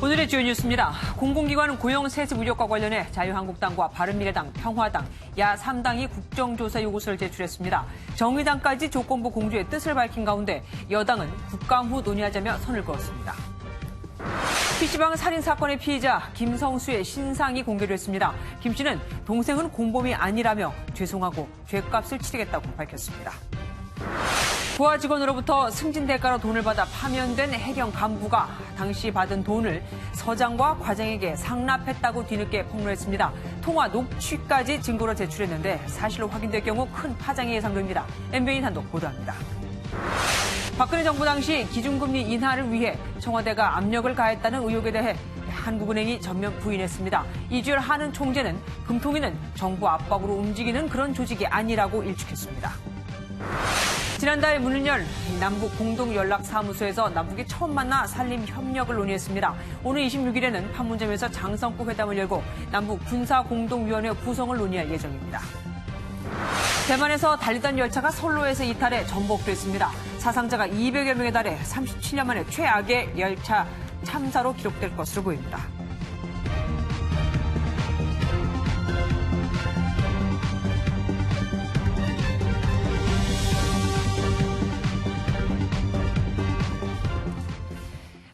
오늘의 주요 뉴스입니다. 공공기관 고용 세습 의혹과 관련해 자유한국당과 바른미래당, 평화당, 야 3당이 국정조사 요구서를 제출했습니다. 정의당까지 조건부 공조의 뜻을 밝힌 가운데 여당은 국감 후 논의하자며 선을 그었습니다. PC방 살인 사건의 피의자 김성수의 신상이 공개됐습니다. 김 씨는 동생은 공범이 아니라며 죄송하고 죄값을 치르겠다고 밝혔습니다. 부하 직원으로부터 승진 대가로 돈을 받아 파면된 해경 간부가 당시 받은 돈을 서장과 과장에게 상납했다고 뒤늦게 폭로했습니다. 통화 녹취까지 증거로 제출했는데 사실로 확인될 경우 큰 파장이 예상됩니다. MBN 단독 보도합니다. 박근혜 정부 당시 기준금리 인하를 위해 청와대가 압력을 가했다는 의혹에 대해 한국은행이 전면 부인했습니다. 이주열 한은 총재는 금통위는 정부 압박으로 움직이는 그런 조직이 아니라고 일축했습니다. 지난달 문을 열 남북 공동연락사무소에서 남북이 처음 만나 산림 협력을 논의했습니다. 오늘 26일에는 판문점에서 장성구 회담을 열고 남북 군사공동위원회 구성을 논의할 예정입니다. 대만에서 달리던 열차가 선로에서 이탈해 전복됐습니다. 사상자가 200여 명에 달해 37년 만에 최악의 열차 참사로 기록될 것으로 보입니다.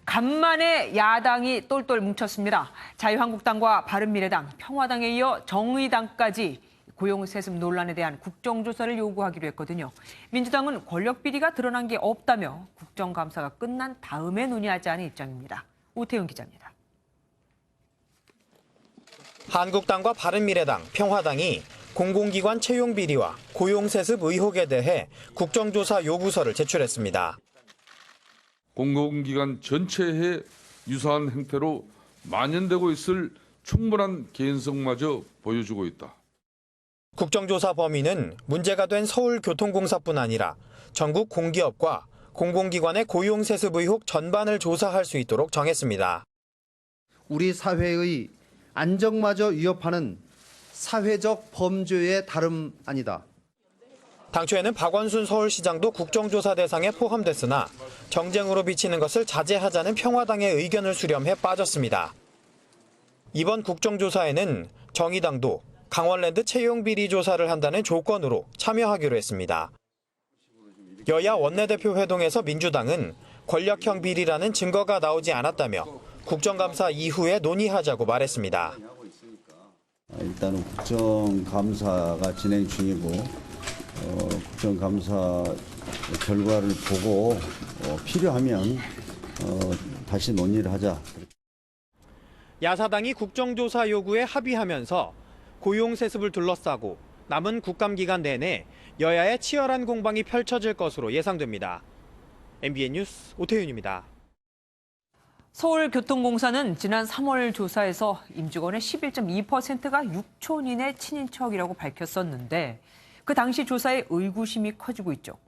간만에 야당이 똘똘 뭉쳤습니다. 자유한국당과 바른미래당, 평화당에 이어 정의당까지 고용세습 논란에 대한 국정조사를 요구하기로 했거든요. 민주당은 권력 비리가 드러난 게 없다며 국정감사가 끝난 다음에 논의하자는 입장입니다. 오태훈 기자입니다. 한국당과 바른미래당, 평화당이 공공기관 채용 비리와 고용세습 의혹에 대해 국정조사 요구서를 제출했습니다. 공공기관 전체에 유사한 행태로 만연되고 있을 충분한 개연성마저 보여주고 있다. 국정조사 범위는 문제가 된 서울교통공사뿐 아니라 전국 공기업과 공공기관의 고용세습 의혹 전반을 조사할 수 있도록 정했습니다. 우리 사회의 안정마저 위협하는 사회적 범죄의 다름 아니다. 당초에는 박원순 서울시장도 국정조사 대상에 포함됐으나 정쟁으로 비치는 것을 자제하자는 평화당의 의견을 수렴해 빠졌습니다. 이번 국정조사에는 정의당도 강원랜드 채용 비리 조사를 한다는 조건으로 참여하기로 했습니다. 여야 원내대표 회동에서 민주당은 권력형 비리라는 증거가 나오지 않았다며 국정감사 이후에 논의하자고 말했습니다. 일단은 국정감사가 진행 중이고 국정감사 결과를 보고 필요하면 다시 논의를 하자. 야사당이 국정조사 요구에 합의하면서 고용세습을 둘러싸고 남은 국감기간 내내 여야의 치열한 공방이 펼쳐질 것으로 예상됩니다. MBN 뉴스 오태윤입니다. 서울교통공사는 지난 3월 조사에서 임직원의 11.2%가 육촌인의 친인척이라고 밝혔었는데 그 당시 조사에 의구심이 커지고 있죠.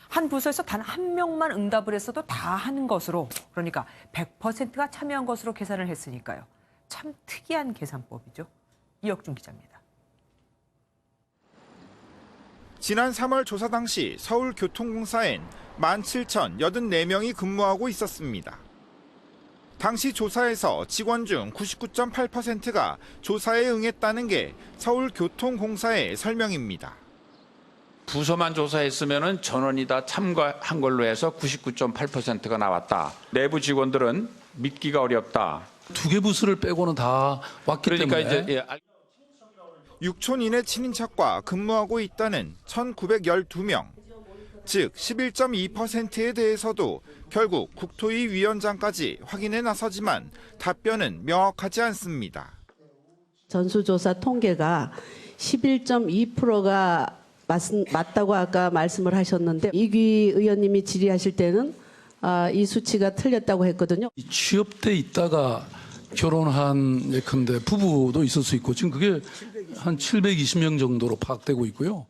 한 부서에서 단 한 명만 응답을 했어도 다 한 것으로, 그러니까 100%가 참여한 것으로 계산을 했으니까요. 참 특이한 계산법이죠. 이혁준 기자입니다. 지난 3월 조사 당시 서울교통공사엔 17,084명이 근무하고 있었습니다. 당시 조사에서 직원 중 99.8%가 조사에 응했다는 게 서울교통공사의 설명입니다. 부서만 조사했으면 전원이 다 참가한 걸로 해서 99.8%가 나왔다. 내부 직원들은 믿기가 어렵다. 두 개 부서를 빼고는 다 왔기 그러니까 때문에. 이제 육촌 이내 친인척과 근무하고 있다는 1,912명, 즉 11.2%에 대해서도 결국 국토위 위원장까지 확인에 나서지만 답변은 명확하지 않습니다. 전수조사 통계가 11.2%가 맞다고 아까 말씀을 하셨는데 이귀 의원님이 질의하실 때는 이 수치가 틀렸다고 했거든요. 취업돼 있다가 결혼한 예컨대 부부도 있을 수 있고 지금 그게 한 720명 정도로 파악되고 있고요.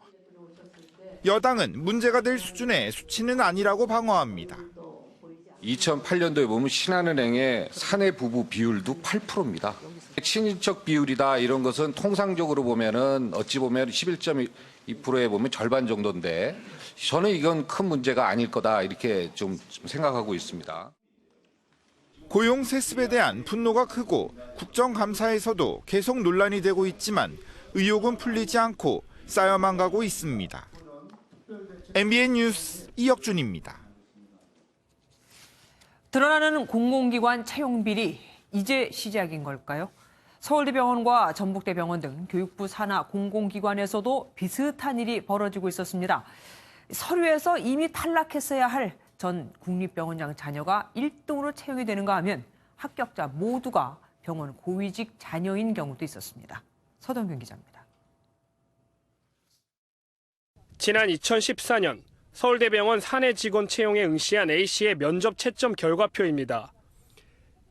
여당은 문제가 될 수준의 수치는 아니라고 방어합니다. 2008년도에 보면 신한은행의 사내 부부 비율도 8%입니다. 친인척 비율이다 이런 것은 통상적으로 보면은 어찌 보면 11.2%에 보면 절반 정도인데 저는 이건 큰 문제가 아닐 거다 이렇게 좀 생각하고 있습니다. 고용 세습에 대한 분노가 크고 국정감사에서도 계속 논란이 되고 있지만 의혹은 풀리지 않고 쌓여만 가고 있습니다. MBN 뉴스 이혁준입니다. 드러나는 공공기관 채용 비리 이제 시작인 걸까요? 서울대병원과 전북대병원 등 교육부 산하 공공기관에서도 비슷한 일이 벌어지고 있었습니다. 서류에서 이미 탈락했어야 할 전 국립병원장 자녀가 1등으로 채용이 되는가 하면 합격자 모두가 병원 고위직 자녀인 경우도 있었습니다. 서동균 기자입니다. 지난 2014년 서울대병원 사내 직원 채용에 응시한 A씨의 면접 채점 결과표입니다.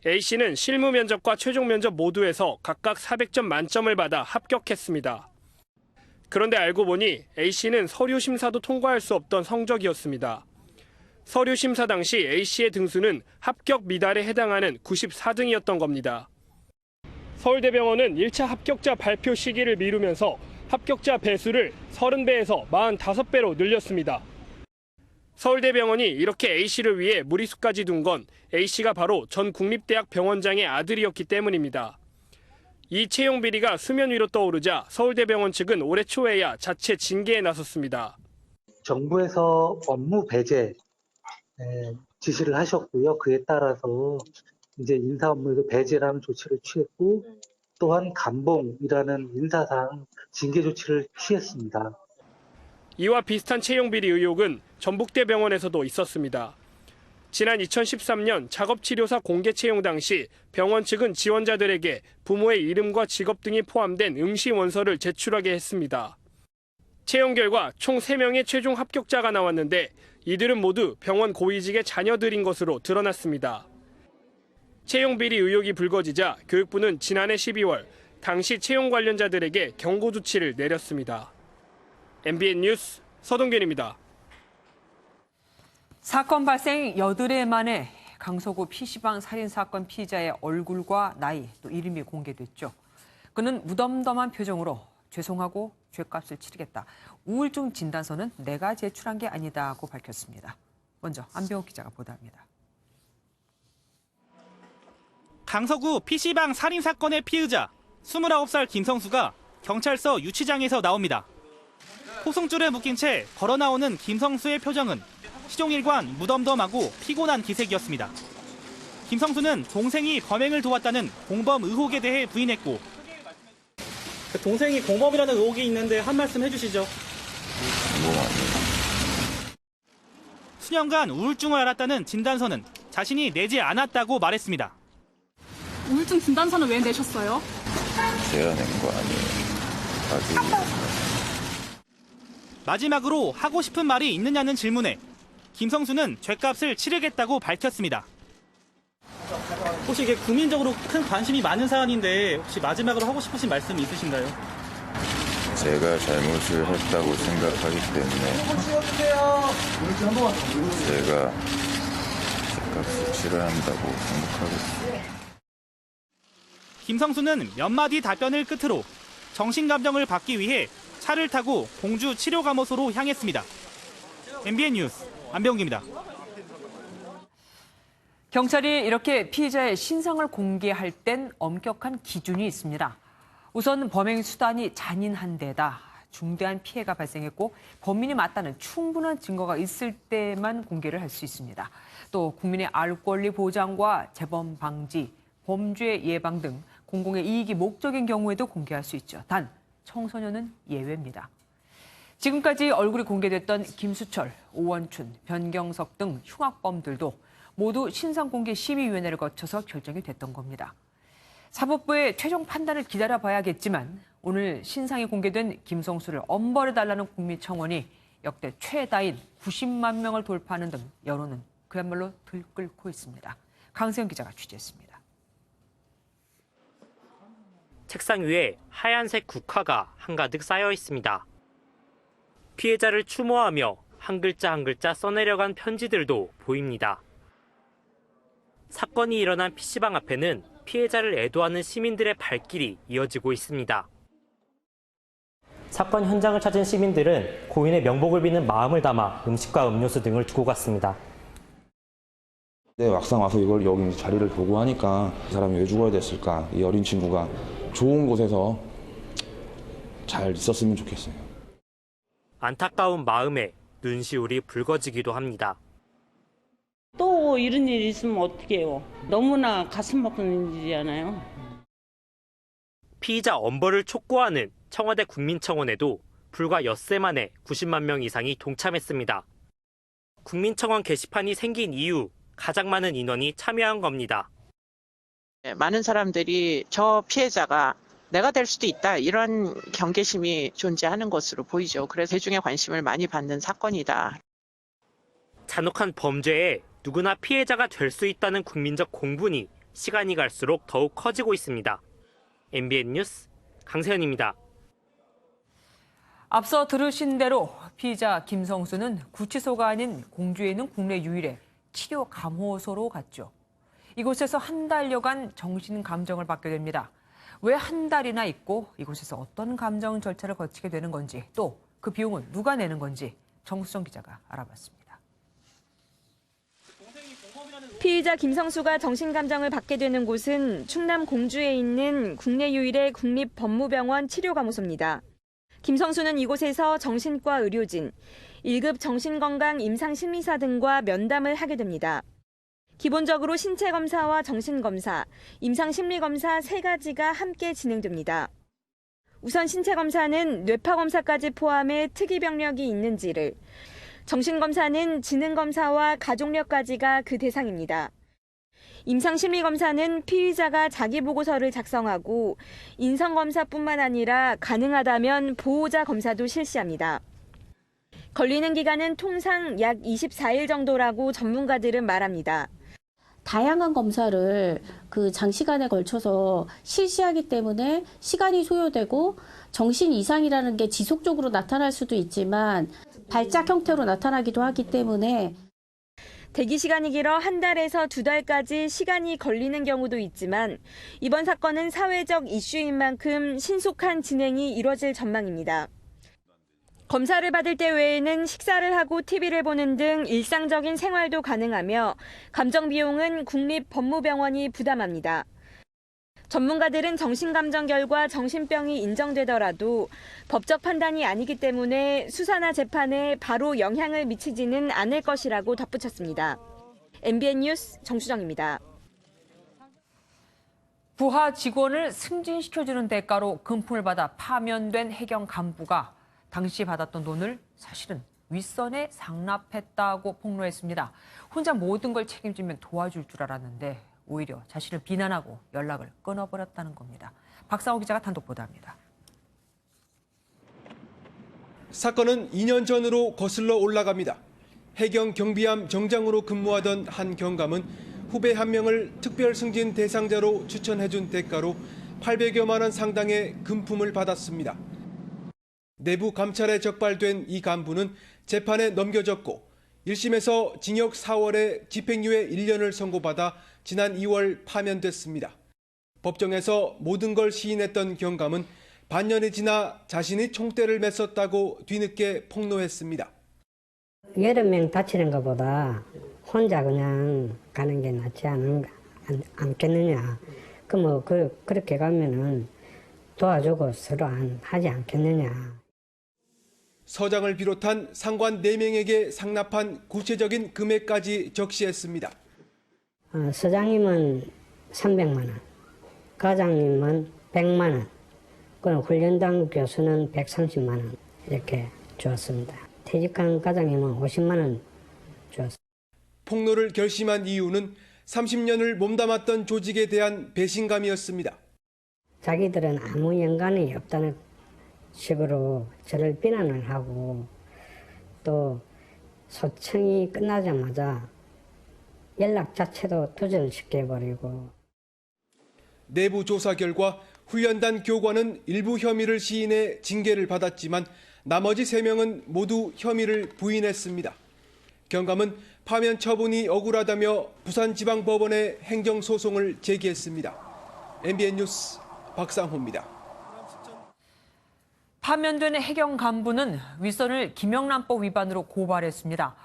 A씨는 실무 면접과 최종 면접 모두에서 각각 400점 만점을 받아 합격했습니다. 그런데 알고 보니 A씨는 서류 심사도 통과할 수 없던 성적이었습니다. 서류 심사 당시 A씨의 등수는 합격 미달에 해당하는 94등이었던 겁니다. 서울대병원은 1차 합격자 발표 시기를 미루면서 합격자 배수를 30배에서 45배로 늘렸습니다. 서울대병원이 이렇게 A씨를 위해 무리수까지 둔 건 A씨가 바로 전 국립대학 병원장의 아들이었기 때문입니다. 이 채용 비리가 수면 위로 떠오르자 서울대병원 측은 올해 초에야 자체 징계에 나섰습니다. 정부에서 업무 배제 지시를 하셨고요. 그에 따라서 이제 인사 업무에서 배제라는 조치를 취했고 또한 감봉이라는 인사상 징계 조치를 취했습니다. 이와 비슷한 채용 비리 의혹은 전북대병원에서도 있었습니다. 지난 2013년 작업치료사 공개 채용 당시 병원 측은 지원자들에게 부모의 이름과 직업 등이 포함된 응시 원서를 제출하게 했습니다. 채용 결과 총 3명의 최종 합격자가 나왔는데 이들은 모두 병원 고위직의 자녀들인 것으로 드러났습니다. 채용 비리 의혹이 불거지자 교육부는 지난해 12월 당시 채용 관련자들에게 경고 조치를 내렸습니다. MBN 뉴스 서동균입니다. 사건 발생 여드레 만에 강서구 PC방 살인사건 피의자의 얼굴과 나이 또 이름이 공개됐죠. 그는 무덤덤한 표정으로 죄송하고 죄값을 치르겠다. 우울증 진단서는 내가 제출한 게 아니다고 밝혔습니다. 먼저 안병욱 기자가 보도합니다. 강서구 PC방 살인사건의 피의자 29살 김성수가 경찰서 유치장에서 나옵니다. 호송줄에 묶인 채 걸어 나오는 김성수의 표정은 시종일관 무덤덤하고 피곤한 기색이었습니다. 김성수는 동생이 범행을 도왔다는 공범 의혹에 대해 부인했고 동생이 공범이라는 의혹이 있는데 한 말씀 해주시죠. 수년간 우울증을 앓았다는 진단서는 자신이 내지 않았다고 말했습니다. 우울증 진단서는 왜 내셨어요? 제가 낸 거 아니에요. 마지막으로 하고 싶은 말이 있느냐는 질문에 김성수는 죄값을 치르겠다고 밝혔습니다. 혹시 이게 국민적으로 큰 관심이 많은 사안인데 혹시 마지막으로 하고 싶으신 말씀이 있으신가요? 제가 잘못을 했다고 생각하기 때문에 제가 죄값을 치러야 한다고 생각하겠습니다. 김성수는 몇 마디 답변을 끝으로 정신감정을 받기 위해 차를 타고 공주 치료감호소로 향했습니다. MBN 뉴스 안병욱입니다. 경찰이 이렇게 피의자의 신상을 공개할 땐 엄격한 기준이 있습니다. 우선 범행 수단이 잔인한 데다 중대한 피해가 발생했고 범인이 맞다는 충분한 증거가 있을 때만 공개를 할 수 있습니다. 또 국민의 알 권리 보장과 재범 방지, 범죄 예방 등 공공의 이익이 목적인 경우에도 공개할 수 있죠. 단 청소년은 예외입니다. 지금까지 얼굴이 공개됐던 김수철, 오원춘, 변경석 등 흉악범들도 모두 신상공개심의위원회를 거쳐서 결정이 됐던 겁니다. 사법부의 최종 판단을 기다려봐야겠지만 오늘 신상이 공개된 김성수를 엄벌해달라는 국민청원이 역대 최다인 90만 명을 돌파하는 등 여론은 그야말로 들끓고 있습니다. 강세영 기자가 취재했습니다. 책상 위에 하얀색 국화가 한가득 쌓여 있습니다. 피해자를 추모하며 한 글자 한 글자 써내려간 편지들도 보입니다. 사건이 일어난 PC방 앞에는 피해자를 애도하는 시민들의 발길이 이어지고 있습니다. 사건 현장을 찾은 시민들은 고인의 명복을 비는 마음을 담아 음식과 음료수 등을 두고 갔습니다. 네, 막상 와서 이걸 여기 자리를 보고 하니까 이 사람이 왜 죽어야 됐을까? 이 어린 친구가 좋은 곳에서 잘 있었으면 좋겠어요. 안타까운 마음에 눈시울이 붉어지기도 합니다. 또 이런 일이 있으면 어떻게 해요? 너무나 가슴 아픈 일이잖아요. 피의자 엄벌을 촉구하는 청와대 국민청원에도 불과 엿새 만에 90만 명 이상이 동참했습니다. 국민청원 게시판이 생긴 이후 가장 많은 인원이 참여한 겁니다. 많은 사람들이 저 피해자가 내가 될 수도 있다 이런 경계심이 존재하는 것으로 보이죠. 그래서 대중의 관심을 많이 받는 사건이다. 잔혹한 범죄에 누구나 피해자가 될 수 있다는 국민적 공분이 시간이 갈수록 더욱 커지고 있습니다. MBN 뉴스 강세현입니다. 앞서 들으신 대로 피의자 김성수는 구치소가 아닌 공주에 있는 국내 유일의 치료 감호소로 갔죠. 이곳에서 한 달여간 정신 감정을 받게 됩니다. 왜 한 달이나 있고 이곳에서 어떤 감정 절차를 거치게 되는 건지, 또 그 비용은 누가 내는 건지 정수정 기자가 알아봤습니다. 피의자 김성수가 정신감정을 받게 되는 곳은 충남 공주에 있는 국내 유일의 국립법무병원 치료감호소입니다. 김성수는 이곳에서 정신과 의료진, 1급 정신건강 임상심리사 등과 면담을 하게 됩니다. 기본적으로 신체검사와 정신검사, 임상심리검사 3가지가 함께 진행됩니다. 우선 신체검사는 뇌파검사까지 포함해 특이병력이 있는지를, 정신검사는 지능검사와 가족력까지가 그 대상입니다. 임상심리검사는 피의자가 자기보고서를 작성하고 인성검사뿐만 아니라 가능하다면 보호자 검사도 실시합니다. 걸리는 기간은 통상 약 24일 정도라고 전문가들은 말합니다. 다양한 검사를 그 장시간에 걸쳐서 실시하기 때문에 시간이 소요되고 정신 이상이라는 게 지속적으로 나타날 수도 있지만 발작 형태로 나타나기도 하기 때문에 대기 시간이 길어 한 달에서 2달까지 시간이 걸리는 경우도 있지만 이번 사건은 사회적 이슈인 만큼 신속한 진행이 이뤄질 전망입니다. 검사를 받을 때 외에는 식사를 하고 TV를 보는 등 일상적인 생활도 가능하며 감정 비용은 국립법무병원이 부담합니다. 전문가들은 정신감정 결과 정신병이 인정되더라도 법적 판단이 아니기 때문에 수사나 재판에 바로 영향을 미치지는 않을 것이라고 덧붙였습니다. MBN 뉴스 정수정입니다. 부하 직원을 승진시켜주는 대가로 금품을 받아 파면된 해경 간부가 당시 받았던 돈을 사실은 윗선에 상납했다고 폭로했습니다. 혼자 모든 걸 책임지면 도와줄 줄 알았는데 오히려 자신을 비난하고 연락을 끊어버렸다는 겁니다. 박상호 기자가 단독 보도합니다. 사건은 2년 전으로 거슬러 올라갑니다. 해경 경비함 정장으로 근무하던 한 경감은 후배 한 명을 특별 승진 대상자로 추천해준 대가로 800여만 원 상당의 금품을 받았습니다. 내부 감찰에 적발된 이 간부는 재판에 넘겨졌고 1심에서 징역 4월에 집행유예 1년을 선고받아 지난 2월 파면됐습니다. 법정에서 모든 걸 시인했던 경감은 반년이 지나 자신이 총대를 맸었다고 뒤늦게 폭로했습니다. 여러 명 다치는 것보다 혼자 그냥 가는 게 낫지 않겠느냐. 그렇게 가면은 도와주고 서로 하지 않겠느냐. 서장을 비롯한 상관 4명에게 상납한 구체적인 금액까지 적시했습니다. 서장님은 300만 원, 과장님은 100만 원, 그리고 훈련당 교수는 130만 원 이렇게 주었습니다. 퇴직한 과장님은 50만 원 주었습니다. 폭로를 결심한 이유는 30년을 몸담았던 조직에 대한 배신감이었습니다. 자기들은 아무 연관이 없다는 식으로 저를 비난을 하고 또 소청이 끝나자마자 연락 자체도 두절시켜버리고. 내부 조사 결과 훈련단 교관은 일부 혐의를 시인해 징계를 받았지만 나머지 3명은 모두 혐의를 부인했습니다. 경감은 파면 처분이 억울하다며 부산지방법원에 행정소송을 제기했습니다. MBN 뉴스 박상호입니다. 파면된 해경 간부는 윗선을 김영란법 위반으로 고발했습니다.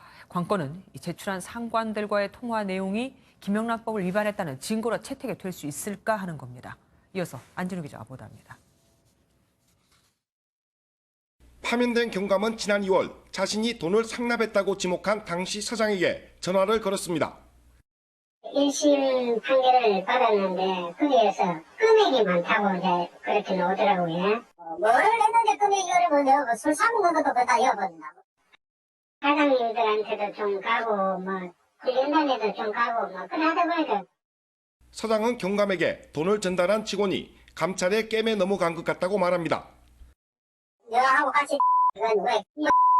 관건은 이 제출한 상관들과의 통화 내용이 김영란법을 위반했다는 증거로 채택이 될 수 있을까 하는 겁니다. 이어서 안진우 기자가 보도합니다. 파면된 경감은 지난 2월 자신이 돈을 상납했다고 지목한 당시 사장에게 전화를 걸었습니다. 1심 판결을 받았는데 거기에서 금액이 많다고 이제 그렇게 나오더라고요. 뭐를 했는데 금액이 어려워 내가 술 사먹는 것도 다 이어버린다고. 사장님들한테도 좀 가고 뭐 관련단에도 좀 가고 뭐 그래 하다 보니까 사장은 경감에게 돈을 전달한 직원이 감찰에 깨매 넘어간 것 같다고 말합니다. 너하고 같이 그건 왜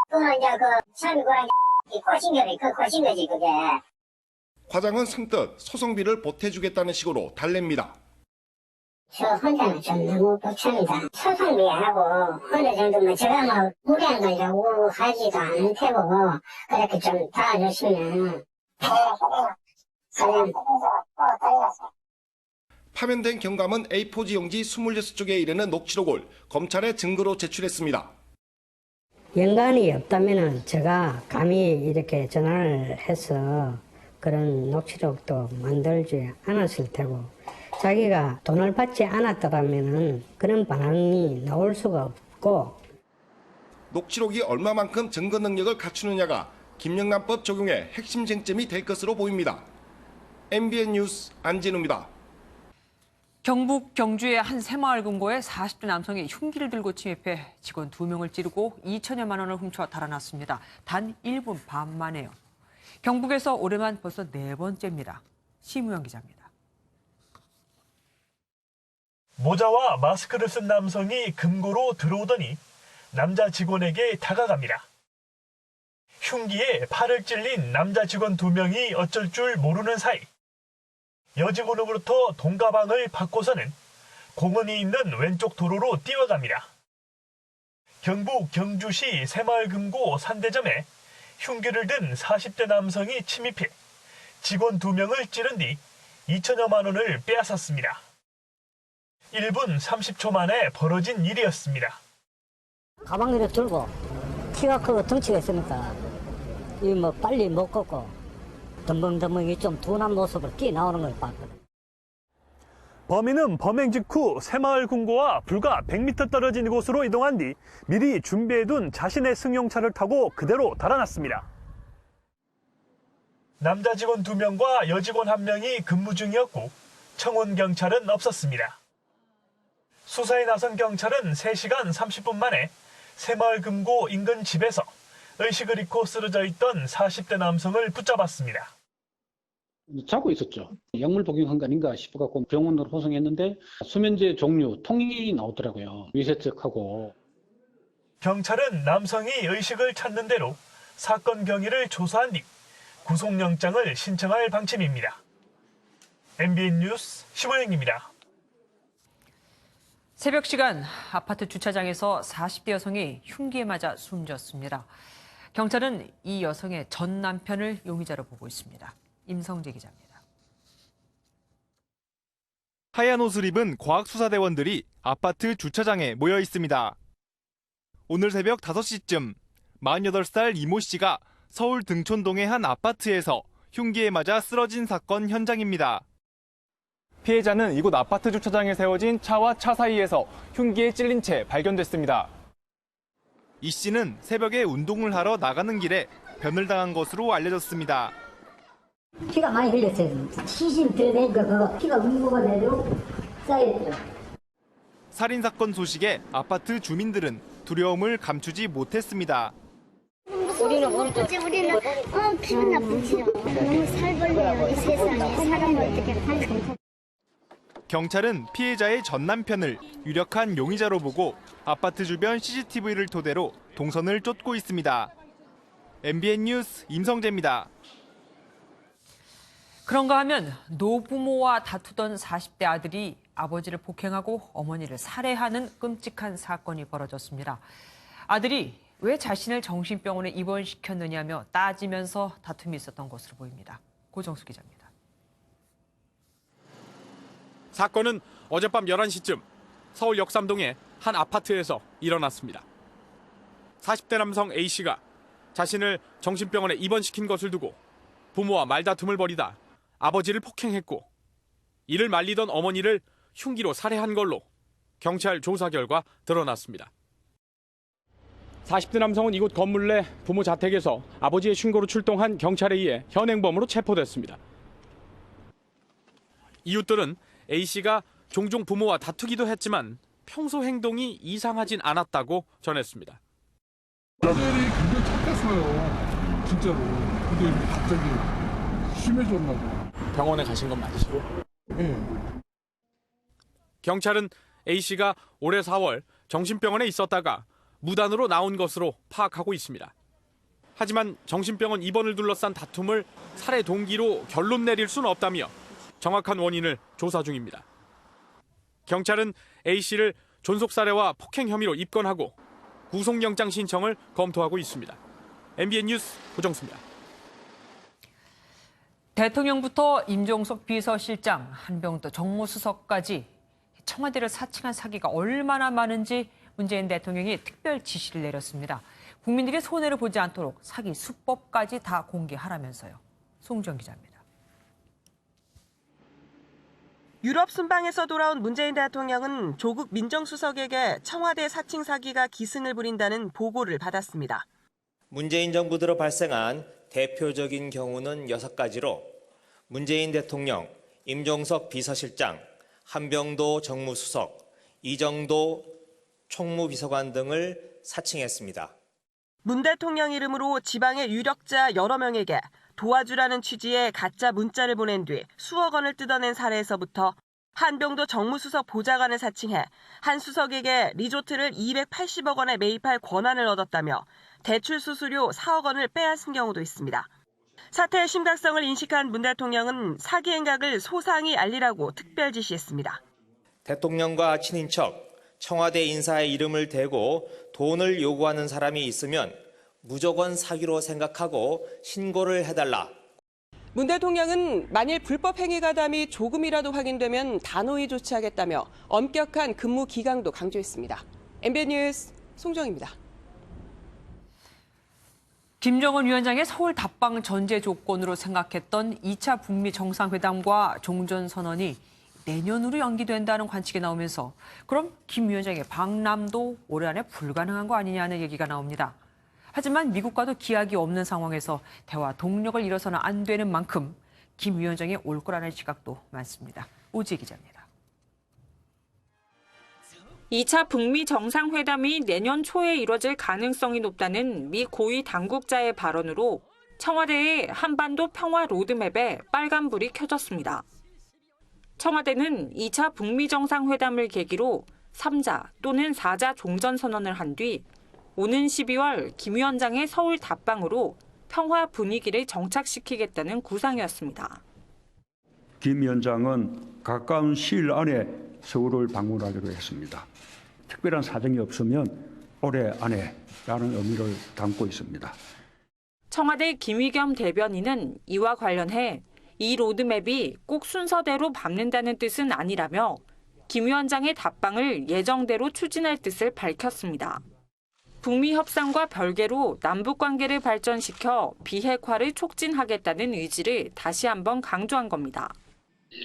그거는 이제 그 참고랑 꼬신 거지 그게. 과장은 선뜻 소송비를 보태주겠다는 식으로 달랩니다. 저 혼자는 좀 너무 벅찹니다. 소송비하고 어느 정도면 제가 뭐 무리한 걸 요구하지도 않을 테고 그렇게 좀 도와주시면 파면된 경감은 A4지 용지 26쪽에 이르는 녹취록을 검찰에 증거로 제출했습니다. 연관이 없다면 제가 감히 이렇게 전화를 해서 그런 녹취록도 만들지 않았을 테고 자기가 돈을 받지 않았더라면 그런 반응이 나올 수가 없고 녹취록이 얼마만큼 증거 능력을 갖추느냐가 김영란법 적용의 핵심 쟁점이 될 것으로 보입니다. MBN 뉴스 안진우입니다. 경북 경주의 한 새마을 금고에 40대 남성이 흉기를 들고 침입해 직원 2명을 찌르고 2천여만 원을 훔쳐 달아났습니다. 단 1분 반 만에요. 경북에서 올해만 벌써 4번째입니다. 심우영 기자입니다. 모자와 마스크를 쓴 남성이 금고로 들어오더니 남자 직원에게 다가갑니다. 흉기에 팔을 찔린 남자 직원 2명이 어쩔 줄 모르는 사이 여직원으로부터 돈 가방을 받고서는 공원이 있는 왼쪽 도로로 뛰어갑니다. 경북 경주시 새마을금고 산대점에 흉기를 든 40대 남성이 침입해 직원 2명을 찌른 뒤 2천여만 원을 빼앗았습니다. 1분 30초 만에 벌어진 일이었습니다. 가방을 들고 키가 크고 덩치가 있으니까 이 뭐 빨리 못 걷고 덤벙덤벙이 좀 둔한 모습으로 뛰어나오는 걸 봤거든. 범인은 범행 직후 새마을 금고와 불과 100m 떨어진 곳으로 이동한 뒤 미리 준비해둔 자신의 승용차를 타고 그대로 달아났습니다. 남자 직원 2명과 여직원 1명이 근무 중이었고 청원 경찰은 없었습니다. 수사에 나선 경찰은 3시간 30분 만에 새마을 금고 인근 집에서 의식을 잃고 쓰러져 있던 40대 남성을 붙잡았습니다. 자고 있었죠. 약물 복용한 거 아닌가 싶어갖고 병원으로 호송했는데 수면제 종류 통이 나오더라고요. 위세척하고. 경찰은 남성이 의식을 찾는 대로 사건 경위를 조사한 뒤 구속영장을 신청할 방침입니다. MBN 뉴스 심호영입니다. 새벽 시간 아파트 주차장에서 40대 여성이 흉기에 맞아 숨졌습니다. 경찰은 이 여성의 전 남편을 용의자로 보고 있습니다. 임성재 기자입니다. 하얀 옷을 입은 과학수사대원들이 아파트 주차장에 모여 있습니다. 오늘 새벽 5시쯤 48살 이모 씨가 서울 등촌동의 한 아파트에서 흉기에 맞아 쓰러진 사건 현장입니다. 피해자는 이곳 아파트 주차장에 세워진 차와 차 사이에서 흉기에 찔린 채 발견됐습니다. 이 씨는 새벽에 운동을 하러 나가는 길에 변을 당한 것으로 알려졌습니다. 피가 많이 흘렸어요. 시신 들어내니까 그거 피가 뭉무가 내도록 쌓여있더라고요. 살인사건 소식에 아파트 주민들은 두려움을 감추지 못했습니다. 우리는 기분 나쁘지. 너무 살벌해요. 이 세상에 사람을 어떻게 살까. 경찰은 피해자의 전 남편을 유력한 용의자로 보고 아파트 주변 CCTV를 토대로 동선을 쫓고 있습니다. MBN 뉴스 임성재입니다. 그런가 하면 노부모와 다투던 40대 아들이 아버지를 폭행하고 어머니를 살해하는 끔찍한 사건이 벌어졌습니다. 아들이 왜 자신을 정신병원에 입원시켰느냐며 따지면서 다툼이 있었던 것으로 보입니다. 고정수 기자입니다. 사건은 어젯밤 11시쯤 서울 역삼동의 한 아파트에서 일어났습니다. 40대 남성 A씨가 자신을 정신병원에 입원시킨 것을 두고 부모와 말다툼을 벌이다 아버지를 폭행했고 이를 말리던 어머니를 흉기로 살해한 걸로 경찰 조사 결과 드러났습니다. 40대 남성은 이곳 건물 내 부모 자택에서 아버지의 신고로 출동한 경찰에 의해 현행범으로 체포됐습니다. 이웃들은 A씨가 종종 부모와 다투기도 했지만 평소 행동이 이상하진 않았다고 전했습니다. 아들이 굉장히 착했어요. 진짜로. 근데 갑자기 심해졌나 봐. 병원에 가신 건 맞으시고? 경찰은 A씨가 올해 4월 정신병원에 있었다가 무단으로 나온 것으로 파악하고 있습니다. 하지만 정신병원 입원을 둘러싼 다툼을 살해 동기로 결론 내릴 수는 없다며 정확한 원인을 조사 중입니다. 경찰은 A씨를 존속살해와 폭행 혐의로 입건하고 구속영장 신청을 검토하고 있습니다. MBN 뉴스 고정수입니다. 대통령부터 임종석 비서실장, 한병도 정무수석까지 청와대를 사칭한 사기가 얼마나 많은지 문재인 대통령이 특별 지시를 내렸습니다. 국민들이 손해를 보지 않도록 사기 수법까지 다 공개하라면서요. 송정 기자입니다. 유럽 순방에서 돌아온 문재인 대통령은 조국 민정수석에게 청와대 사칭 사기가 기승을 부린다는 보고를 받았습니다. 문재인 정부 들어 발생한 대표적인 경우는 6가지로 문재인 대통령, 임종석 비서실장, 한병도 정무수석, 이정도 총무비서관 등을 사칭했습니다. 문 대통령 이름으로 지방의 유력자 여러 명에게 도와주라는 취지의 가짜 문자를 보낸 뒤 수억 원을 뜯어낸 사례에서부터 한병도 정무수석 보좌관을 사칭해 한 수석에게 리조트를 280억 원에 매입할 권한을 얻었다며 대출 수수료 4억 원을 빼앗은 경우도 있습니다. 사태의 심각성을 인식한 문 대통령은 사기 행각을 소상히 알리라고 특별 지시했습니다. 대통령과 친인척, 청와대 인사의 이름을 대고 돈을 요구하는 사람이 있으면 무조건 사기로 생각하고 신고를 해달라. 문 대통령은 만일 불법 행위 가담이 조금이라도 확인되면 단호히 조치하겠다며 엄격한 근무 기강도 강조했습니다. MBN 뉴스 송정입니다. 김정은 위원장의 서울 답방 전제 조건으로 생각했던 2차 북미 정상회담과 종전선언이 내년으로 연기된다는 관측이 나오면서 그럼 김 위원장의 방남도 올해 안에 불가능한 거 아니냐는 얘기가 나옵니다. 하지만 미국과도 기약이 없는 상황에서 대화 동력을 잃어서는 안 되는 만큼 김 위원장이 올 거라는 시각도 많습니다. 오지혜 기자입니다. 2차 북미 정상회담이 내년 초에 이뤄질 가능성이 높다는 미 고위 당국자의 발언으로 청와대의 한반도 평화 로드맵에 빨간불이 켜졌습니다. 청와대는 2차 북미 정상회담을 계기로 3자 또는 4자 종전선언을 한 뒤 오는 12월 김 위원장의 서울 답방으로 평화 분위기를 정착시키겠다는 구상이었습니다. 김 위원장은 가까운 시일 안에 서울을 방문하기로 했습니다. 특별한 사정이 없으면 올해 안에라는 의미를 담고 있습니다. 청와대 김의겸 대변인은 이와 관련해 이 로드맵이 꼭 순서대로 밟는다는 뜻은 아니라며 김 위원장의 답방을 예정대로 추진할 뜻을 밝혔습니다. 북미 협상과 별개로 남북 관계를 발전시켜 비핵화를 촉진하겠다는 의지를 다시 한번 강조한 겁니다.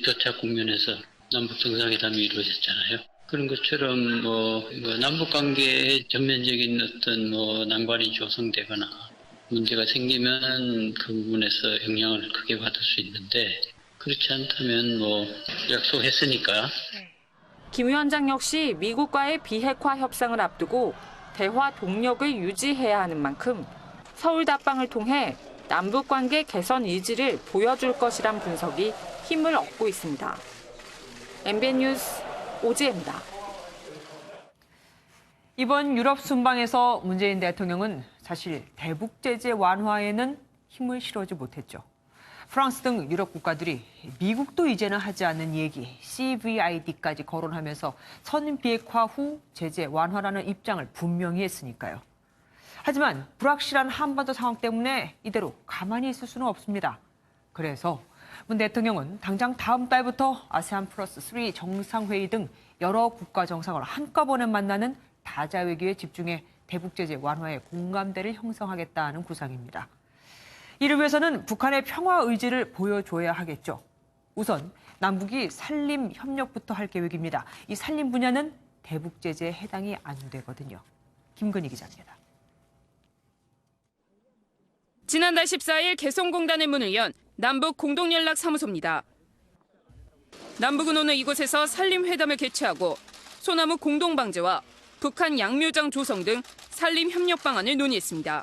교차 국면에서 남북 정상회담이 이루어졌잖아요. 그런 것처럼 남북 관계에 전면적인 어떤 난관이 조성되거나 문제가 생기면 그 부분에서 영향을 크게 받을 수 있는데 그렇지 않다면 약속했으니까. 김 위원장 역시 미국과의 비핵화 협상을 앞두고 대화 동력을 유지해야 하는 만큼 서울 답방을 통해 남북 관계 개선 의지를 보여줄 것이란 분석이 힘을 얻고 있습니다. MBN 뉴스 오지혜입니다. 이번 유럽 순방에서 문재인 대통령은 사실 대북 제재 완화에는 힘을 실어주지 못했죠. 프랑스 등 유럽 국가들이 미국도 이제는 하지 않는 얘기 CVID까지 거론하면서 선비핵화 후 제재 완화라는 입장을 분명히 했으니까요. 하지만 불확실한 한반도 상황 때문에 이대로 가만히 있을 수는 없습니다. 그래서 문 대통령은 당장 다음 달부터 아세안 플러스 3 정상회의 등 여러 국가 정상을 한꺼번에 만나는 다자 외교에 집중해 대북 제재 완화에 공감대를 형성하겠다는 구상입니다. 이를 위해서는 북한의 평화 의지를 보여줘야 하겠죠. 우선 남북이 산림 협력부터 할 계획입니다. 이 산림 분야는 대북 제재에 해당이 안 되거든요. 김근희 기자입니다. 지난달 14일 개성공단의 문을 연 남북 공동연락사무소입니다. 남북은 오늘 이곳에서 산림회담을 개최하고 소나무 공동방제와 북한 양묘장 조성 등 산림 협력 방안을 논의했습니다.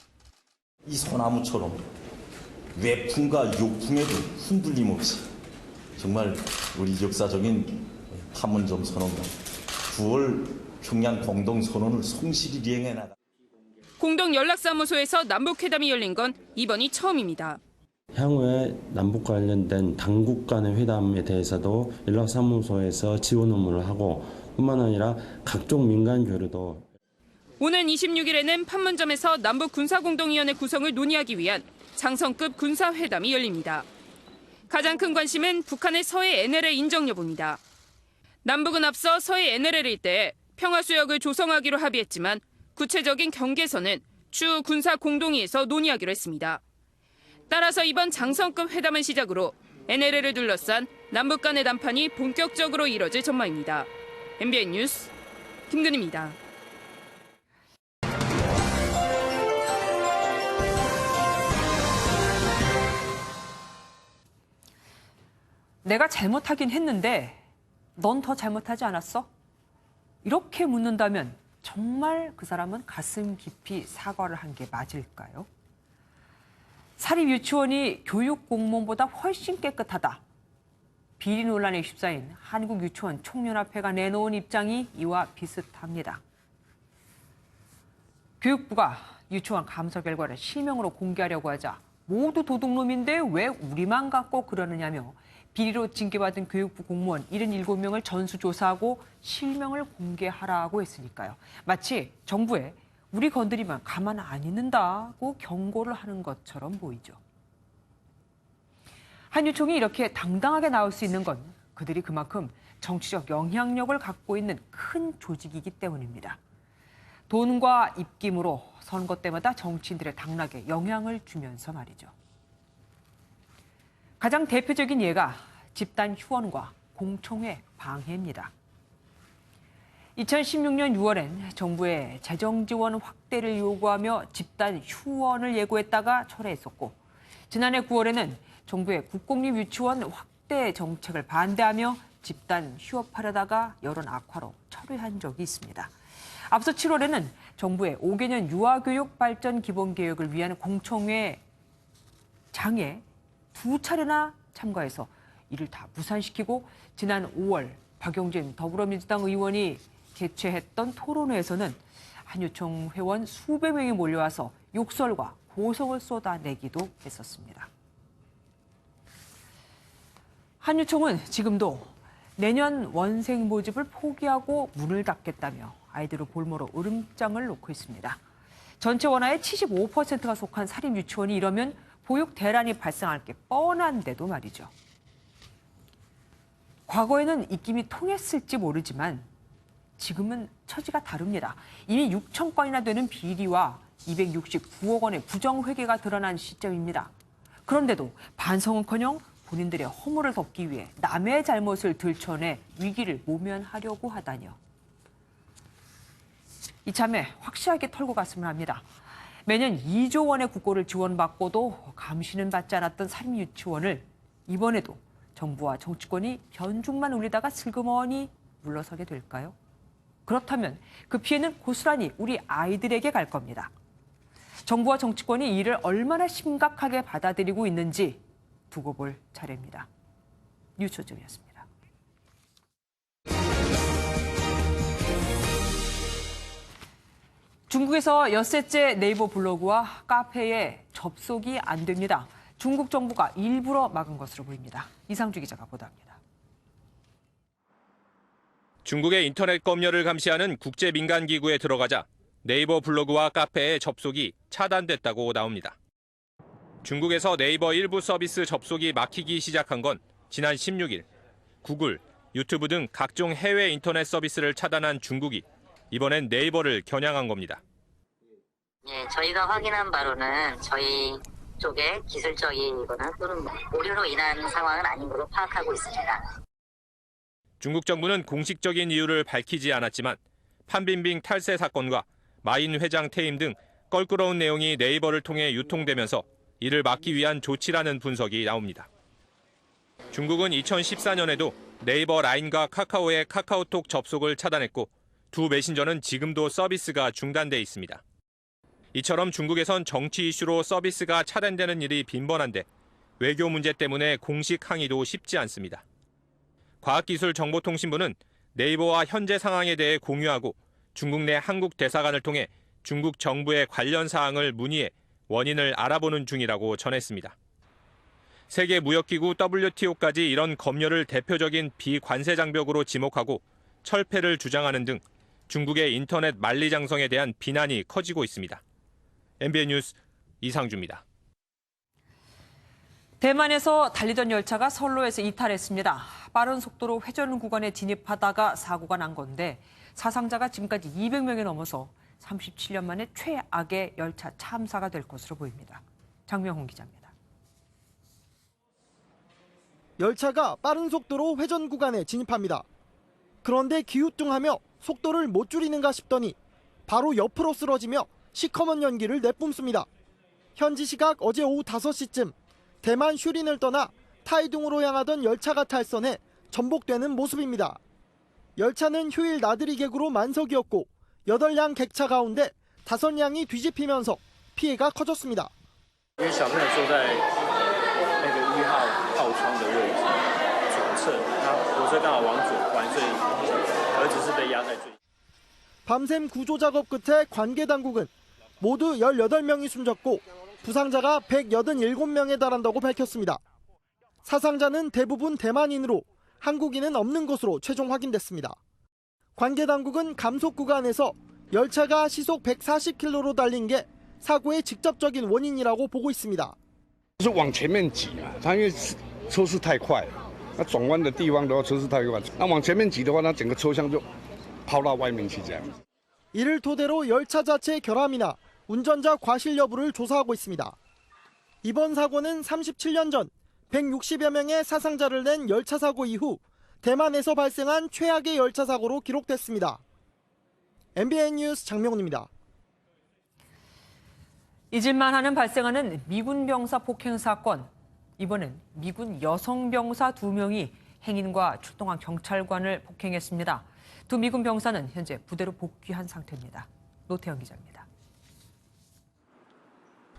이 소나무처럼 외풍과 역풍에도 흔들림 없이 정말 우리 역사적인 판문점 선언과 9월 평양 공동선언을 성실히 이행해 나가. 공동연락사무소에서 남북회담이 열린 건 이번이 처음입니다. 향후에 남북 관련된 당국 간의 회담에 대해서도 연락사무소에서 지원 업무를 하고 뿐만 아니라 각종 민간 교류도. 오는 26일에는 판문점에서 남북 군사공동위원회 구성을 논의하기 위한 장성급 군사회담이 열립니다. 가장 큰 관심은 북한의 서해 NLL 인정 여부입니다. 남북은 앞서 서해 NLL 일대에 평화수역을 조성하기로 합의했지만 구체적인 경계선은 추후 군사공동위에서 논의하기로 했습니다. 따라서 이번 장성급 회담을 시작으로 NLL을 둘러싼 남북 간의談判이 본격적으로 이뤄질 전망입니다. MBN 뉴스 김근희입니다. 내가 잘못하긴 했는데 넌 더 잘못하지 않았어? 이렇게 묻는다면 정말 그 사람은 가슴 깊이 사과를 한 게 맞을까요? 사립유치원이 교육 공무원보다 훨씬 깨끗하다. 비리 논란에 휩싸인 한국유치원 총연합회가 내놓은 입장이 이와 비슷합니다. 교육부가 유치원 감사 결과를 실명으로 공개하려고 하자 모두 도둑놈인데 왜 우리만 갖고 그러느냐며 비리로 징계받은 교육부 공무원 77명을 전수조사하고 실명을 공개하라고 했으니까요. 마치 정부에 우리 건드리면 가만 안 있는다고 경고를 하는 것처럼 보이죠. 한유총이 이렇게 당당하게 나올 수 있는 건 그들이 그만큼 정치적 영향력을 갖고 있는 큰 조직이기 때문입니다. 돈과 입김으로 선거 때마다 정치인들의 당락에 영향을 주면서 말이죠. 가장 대표적인 예가 집단 휴원과 공청회 방해입니다. 2016년 6월엔 정부의 재정 지원 확대를 요구하며 집단 휴원을 예고했다가 철회했었고, 지난해 9월에는 정부의 국공립 유치원 확대 정책을 반대하며 집단 휴업하려다가 여론 악화로 철회한 적이 있습니다. 앞서 7월에는 정부의 5개년 유아교육 발전 기본계획을 위한 공청회 장에 2차례나 참가해서 이를 다 무산시키고, 지난 5월 박용진 더불어민주당 의원이 개최했던 토론회에서는 한유총 회원 수백 명이 몰려와서 욕설과 고성을 쏟아내기도 했었습니다. 한유총은 지금도 내년 원생 모집을 포기하고 문을 닫겠다며 아이들을 볼모로 으름장을 놓고 있습니다. 전체 원화의 75%가 속한 사립유치원이 이러면 보육 대란이 발생할 게 뻔한데도 말이죠. 과거에는 입김이 통했을지 모르지만 지금은 처지가 다릅니다. 이미 6천 건이나 되는 비리와 269억 원의 부정회계가 드러난 시점입니다. 그런데도 반성은커녕 본인들의 허물을 덮기 위해 남의 잘못을 들춰내 위기를 모면하려고 하다니요. 이참에 확실하게 털고 갔으면 합니다. 매년 2조 원의 국고를 지원받고도 감시는 받지 않았던 사립유치원을 이번에도 정부와 정치권이 변죽만 울리다가 슬그머니 물러서게 될까요? 그렇다면 그 피해는 고스란히 우리 아이들에게 갈 겁니다. 정부와 정치권이 이 일을 얼마나 심각하게 받아들이고 있는지 두고 볼 차례입니다. 뉴스조정이었습니다. 중국에서 엿새째 네이버 블로그와 카페에 접속이 안 됩니다. 중국 정부가 일부러 막은 것으로 보입니다. 이상주 기자가 보도합니다. 중국의 인터넷 검열을 감시하는 국제민간기구에 들어가자 네이버 블로그와 카페의 접속이 차단됐다고 나옵니다. 중국에서 네이버 일부 서비스 접속이 막히기 시작한 건 지난 16일 구글, 유튜브 등 각종 해외 인터넷 서비스를 차단한 중국이 이번엔 네이버를 겨냥한 겁니다. 예, 저희가 확인한 바로는 저희 쪽에 기술적이거나 또는 오류로 인한 상황은 아닌 걸로 파악하고 있습니다. 중국 정부는 공식적인 이유를 밝히지 않았지만 판빈빙 탈세 사건과 마인 회장 퇴임 등 껄끄러운 내용이 네이버를 통해 유통되면서 이를 막기 위한 조치라는 분석이 나옵니다. 중국은 2014년에도 네이버 라인과 카카오의 카카오톡 접속을 차단했고 두 메신저는 지금도 서비스가 중단돼 있습니다. 이처럼 중국에선 정치 이슈로 서비스가 차단되는 일이 빈번한데 외교 문제 때문에 공식 항의도 쉽지 않습니다. 과학기술정보통신부는 네이버와 현재 상황에 대해 공유하고 중국 내 한국 대사관을 통해 중국 정부의 관련 사항을 문의해 원인을 알아보는 중이라고 전했습니다. 세계무역기구 WTO까지 이런 검열을 대표적인 비관세 장벽으로 지목하고 철폐를 주장하는 등 중국의 인터넷 만리장성에 대한 비난이 커지고 있습니다. MBN 뉴스 이상주입니다. 대만에서 달리던 열차가 선로에서 이탈했습니다. 빠른 속도로 회전 구간에 진입하다가 사고가 난 건데 사상자가 지금까지 200명이 넘어서 37년 만에 최악의 열차 참사가 될 것으로 보입니다. 장명훈 기자입니다. 열차가 빠른 속도로 회전 구간에 진입합니다. 그런데 기우뚱하며 속도를 못 줄이는가 싶더니 바로 옆으로 쓰러지며 시커먼 연기를 내뿜습니다. 현지 시각 어제 오후 5시쯤 대만 슈린을 떠나 타이둥으로 향하던 열차가 탈선해 전복되는 모습입니다. 열차는 휴일 나들이 객으로 만석이었고 8량 객차 가운데 5량이 뒤집히면서 피해가 커졌습니다. 밤샘 구조 작업 끝에 관계 당국은 모두 18명이 숨졌고 부상자가 187명에 달한다고 밝혔습니다. 사상자는 대부분 대만인으로 한국인은 없는 것으로 최종 확인됐습니다. 관계 당국은 감속 구간에서 열차가 시속 140km로 달린 게 사고의 직접적인 원인이라고 보고 있습니다. 是往前面挤啊，它因为车速太快了，那转弯的地方的话车速太快，那往前面挤的话，那整个车厢就抛到外面去这样。 이를 토대로 열차 자체 결함이나 운전자 과실 여부를 조사하고 있습니다. 이번 사고는 37년 전 160여 명의 사상자를 낸 열차 사고 이후 대만에서 발생한 최악의 열차 사고로 기록됐습니다. MBN 뉴스 장명훈입니다. 잊을만 하는 발생하는 미군 병사 폭행 사건. 이번엔 미군 여성 병사 2명이 행인과 출동한 경찰관을 폭행했습니다. 두 미군 병사는 현재 부대로 복귀한 상태입니다. 노태영 기자입니다.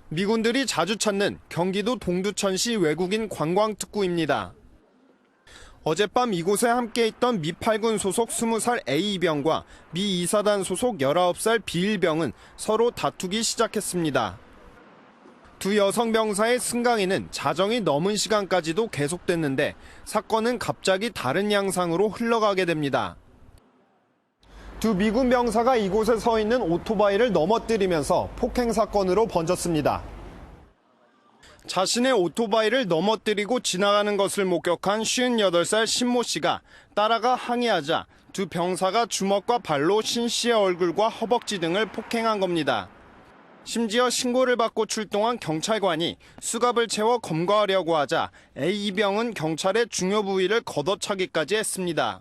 미군들이 자주 찾는 경기도 동두천시 외국인 관광특구입니다. 어젯밤 이곳에 함께 있던 미 8군 소속 20살 A병과 미 2사단 소속 19살 B1병은 서로 다투기 시작했습니다. 두 여성 병사의 승강이는 자정이 넘은 시간까지도 계속됐는데 사건은 갑자기 다른 양상으로 흘러가게 됩니다. 두 미군 병사가 이곳에 서 있는 오토바이를 넘어뜨리면서 폭행 사건으로 번졌습니다. 자신의 오토바이를 넘어뜨리고 지나가는 것을 목격한 58살 신모 씨가 따라가 항의하자 두 병사가 주먹과 발로 신 씨의 얼굴과 허벅지 등을 폭행한 겁니다. 심지어 신고를 받고 출동한 경찰관이 수갑을 채워 검거하려고 하자 A병은 경찰의 중요 부위를 걷어차기까지 했습니다.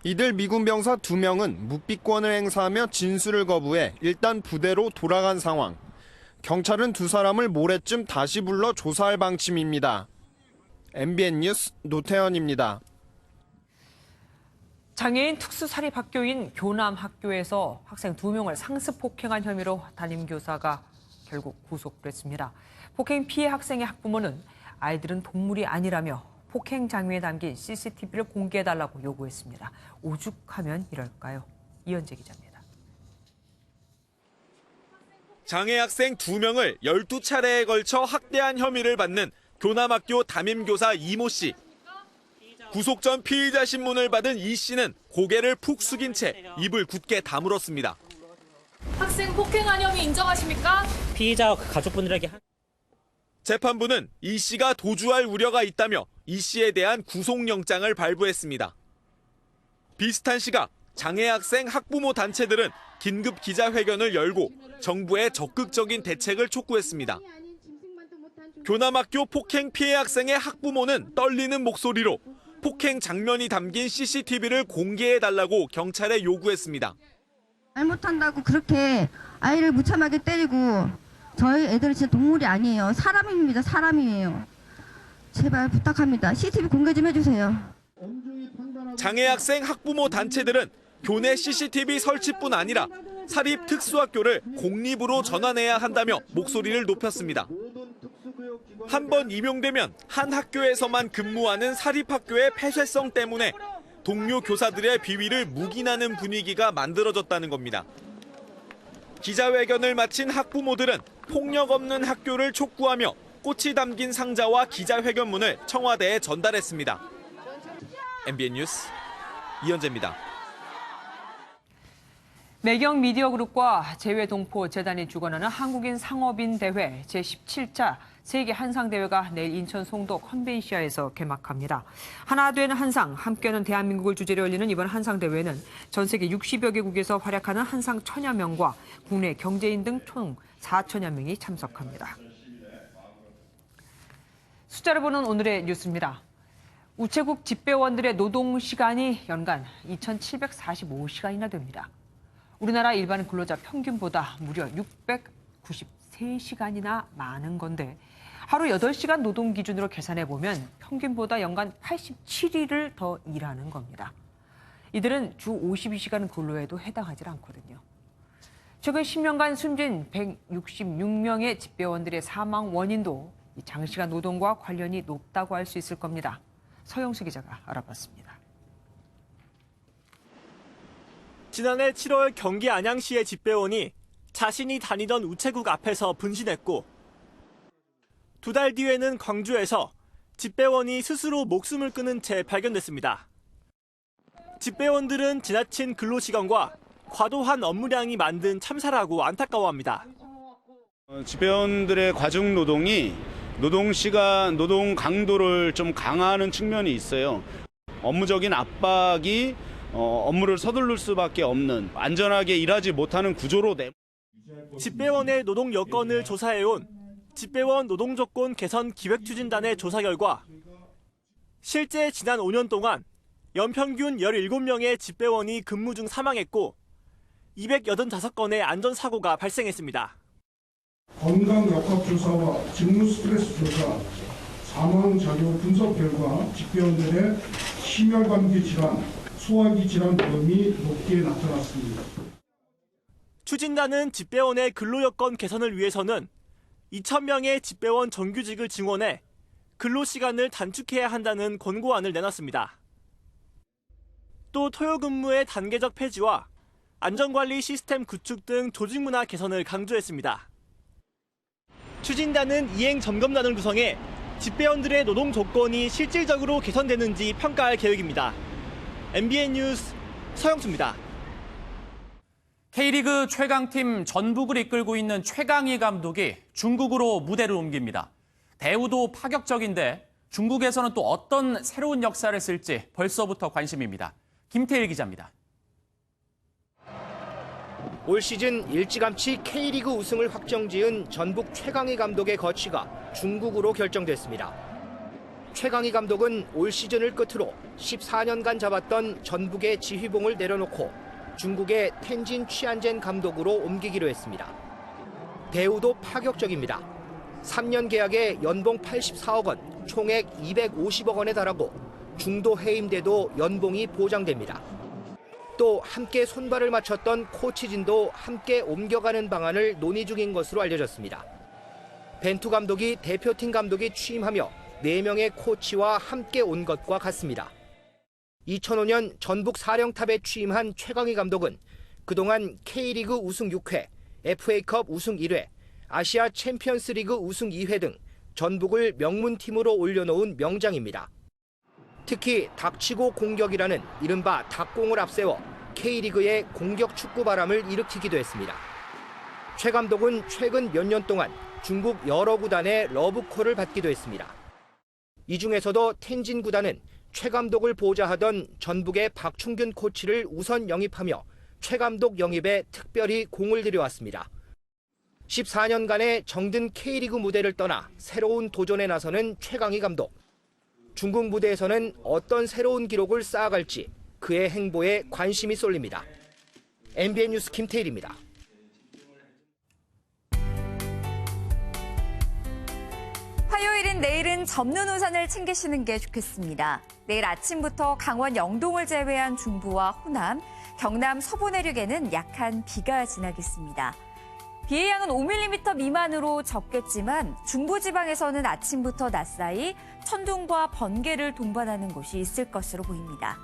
이들 미군 병사 2명은 묵비권을 행사하며 진술을 거부해 일단 부대로 돌아간 상황. 경찰은 두 사람을 모레쯤 다시 불러 조사할 방침입니다. MBN 뉴스 노태현입니다. 장애인 특수사립학교인 교남학교에서 학생 2명을 상습 폭행한 혐의로 담임교사가 결국 구속됐습니다. 폭행 피해 학생의 학부모는 아이들은 동물이 아니라며 폭행 장면에 담긴 CCTV를 공개해달라고 요구했습니다. 오죽하면 이럴까요? 이현재 기자입니다. 장애 학생 2명을 12차례에 걸쳐 학대한 혐의를 받는 교남학교 담임교사 이모 씨. 구속 전 피의자 신문을 받은 이 씨는 고개를 푹 숙인 채 입을 굳게 다물었습니다. 학생 폭행한 혐의 인정하십니까? 피의자와 그 가족분들에게 재판부는 이 씨가 도주할 우려가 있다며 이 씨에 대한 구속영장을 발부했습니다. 비슷한 시각 장애 학생 학부모 단체들은 긴급 기자회견을 열고 정부의 적극적인 대책을 촉구했습니다. 교남학교 폭행 피해 학생의 학부모는 떨리는 목소리로 폭행 장면이 담긴 CCTV를 공개해달라고 경찰에 요구했습니다. 잘못한다고 그렇게 아이를 무참하게 때리고 저희 애들은 진짜 동물이 아니에요. 사람입니다. 사람이에요. 제발 부탁합니다. CCTV 공개 좀 해주세요. 장애 학생 학부모 단체들은 교내 CCTV 설치뿐 아니라 사립 특수학교를 공립으로 전환해야 한다며 목소리를 높였습니다. 한 번 임용되면 한 학교에서만 근무하는 사립학교의 폐쇄성 때문에 동료 교사들의 비위를 묵인하는 분위기가 만들어졌다는 겁니다. 기자회견을 마친 학부모들은 폭력 없는 학교를 촉구하며 꽃이 담긴 상자와 기자회견문을 청와대에 전달했습니다. MBN 뉴스 이현재입니다. 매경 미디어그룹과 재외동포재단이 주관하는 한국인 상업인 대회 제17차 세계 한상대회가 내일 인천 송도 컨벤시아에서 개막합니다. 하나 된 한상, 함께하는 대한민국을 주제로 열리는 이번 한상대회는 전 세계 60여 개국에서 활약하는 한상 1000여 명과 국내 경제인 등 총 4천여 명이 참석합니다. 숫자를 보는 오늘의 뉴스입니다. 우체국 집배원들의 노동시간이 연간 2,745시간이나 됩니다. 우리나라 일반 근로자 평균보다 무려 693시간이나 많은 건데 하루 8시간 노동 기준으로 계산해보면 평균보다 연간 87일을 더 일하는 겁니다. 이들은 주 52시간 근로에도 해당하지 않거든요. 최근 10년간 숨진 166명의 집배원들의 사망 원인도 장시간 노동과 관련이 높다고 할 수 있을 겁니다. 서영수 기자가 알아봤습니다. 지난해 7월 경기 안양시의 집배원이 자신이 다니던 우체국 앞에서 분신했고 2달 뒤에는 광주에서 집배원이 스스로 목숨을 끊은 채 발견됐습니다. 집배원들은 지나친 근로시간과 과도한 업무량이 만든 참사라고 안타까워합니다. 집배원들의 과중 노동이 노동시간, 노동 강도를 좀 강화하는 측면이 있어요. 업무적인 압박이 업무를 서두를 수밖에 없는 안전하게 일하지 못하는 구조로 집배원의 노동 여건을 조사해온 집배원 노동조건 개선 기획추진단의 조사 결과 실제 지난 5년 동안 연평균 17명의 집배원이 근무 중 사망했고 285건의 안전사고가 발생했습니다. 건강 역학 조사와 직무 스트레스 조사, 사망 자료 분석 결과 집배원들의 심혈관계 질환, 소화기 질환 위험이 높게 나타났습니다. 추진단은 집배원의 근로여건 개선을 위해서는 2,000명의 집배원 정규직을 증원해 근로시간을 단축해야 한다는 권고안을 내놨습니다. 또 토요근무의 단계적 폐지와 안전관리 시스템 구축 등 조직문화 개선을 강조했습니다. 추진단은 이행 점검단을 구성해 집배원들의 노동 조건이 실질적으로 개선되는지 평가할 계획입니다. MBN 뉴스 서영수입니다. K리그 최강팀 전북을 이끌고 있는 최강희 감독이 중국으로 무대를 옮깁니다. 대우도 파격적인데 중국에서는 또 어떤 새로운 역사를 쓸지 벌써부터 관심입니다. 김태일 기자입니다. 올 시즌 일찌감치 K리그 우승을 확정지은 전북 최강희 감독의 거취가 중국으로 결정됐습니다. 최강희 감독은 올 시즌을 끝으로 14년간 잡았던 전북의 지휘봉을 내려놓고 중국의 텐진 취안젠 감독으로 옮기기로 했습니다. 대우도 파격적입니다. 3년 계약에 연봉 84억 원, 총액 250억 원에 달하고 중도 해임돼도 연봉이 보장됩니다. 또 함께 손발을 맞췄던 코치진도 함께 옮겨가는 방안을 논의 중인 것으로 알려졌습니다. 벤투 감독이 대표팀 감독이 취임하며 4명의 코치와 함께 온 것과 같습니다. 2005년 전북 사령탑에 취임한 최강희 감독은 그동안 K리그 우승 6회, FA컵 우승 1회, 아시아 챔피언스리그 우승 2회 등 전북을 명문팀으로 올려놓은 명장입니다. 특히 닥치고 공격이라는 이른바 닥공을 앞세워 K리그의 공격 축구 바람을 일으키기도 했습니다. 최 감독은 최근 몇 년 동안 중국 여러 구단의 러브콜을 받기도 했습니다. 이 중에서도 텐진 구단은 최 감독을 보좌하던 전북의 박충균 코치를 우선 영입하며 최 감독 영입에 특별히 공을 들여왔습니다. 14년간의 정든 K리그 무대를 떠나 새로운 도전에 나서는 최강희 감독. 중국 무대에서는 어떤 새로운 기록을 쌓아갈지 그의 행보에 관심이 쏠립니다. MBN 뉴스 김태일입니다. 화요일인 내일은 접는 우산을 챙기시는 게 좋겠습니다. 내일 아침부터 강원 영동을 제외한 중부와 호남, 경남 서부 내륙에는 약한 비가 지나겠습니다. 비의 양은 5mm 미만으로 적겠지만 중부지방에서는 아침부터 낮 사이 천둥과 번개를 동반하는 곳이 있을 것으로 보입니다.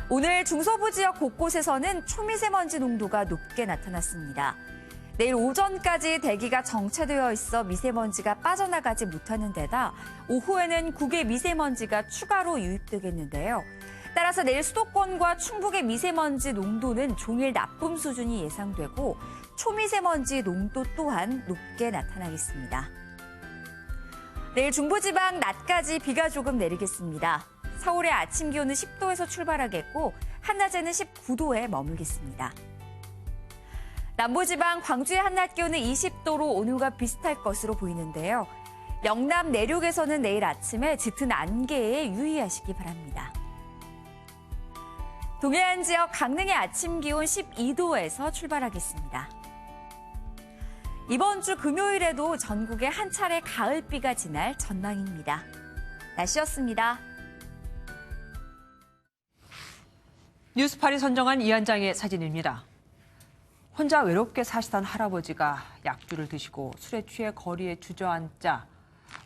오늘 중서부 지역 곳곳에서는 초미세먼지 농도가 높게 나타났습니다. 내일 오전까지 대기가 정체되어 있어 미세먼지가 빠져나가지 못하는 데다 오후에는 국외 미세먼지가 추가로 유입되겠는데요. 따라서 내일 수도권과 충북의 미세먼지 농도는 종일 나쁨 수준이 예상되고 초미세먼지 농도 또한 높게 나타나겠습니다. 내일 중부지방 낮까지 비가 조금 내리겠습니다. 서울의 아침 기온은 10도에서 출발하겠고 한낮에는 19도에 머물겠습니다. 남부지방 광주의 한낮 기온은 20도로 오늘과 비슷할 것으로 보이는데요. 영남 내륙에서는 내일 아침에 짙은 안개에 유의하시기 바랍니다. 동해안 지역 강릉의 아침 기온 12도에서 출발하겠습니다. 이번 주 금요일에도 전국에 한 차례 가을비가 지날 전망입니다. 날씨였습니다. 뉴스팔이 선정한 이한장의 사진입니다. 혼자 외롭게 사시던 할아버지가 약주를 드시고 술에 취해 거리에 주저앉자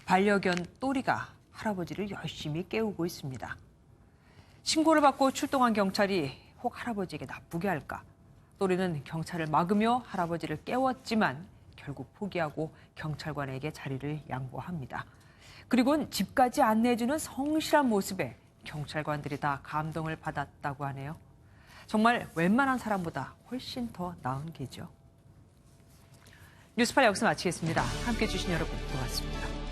반려견 또리가 할아버지를 열심히 깨우고 있습니다. 신고를 받고 출동한 경찰이 혹 할아버지에게 나쁘게 할까? 또리는 경찰을 막으며 할아버지를 깨웠지만 결국 포기하고 경찰관에게 자리를 양보합니다. 그리고는 집까지 안내해주는 성실한 모습에 경찰관들이 다 감동을 받았다고 하네요. 정말 웬만한 사람보다 훨씬 더 나은 개죠. 뉴스팔 여기서 마치겠습니다. 함께해 주신 여러분 고맙습니다.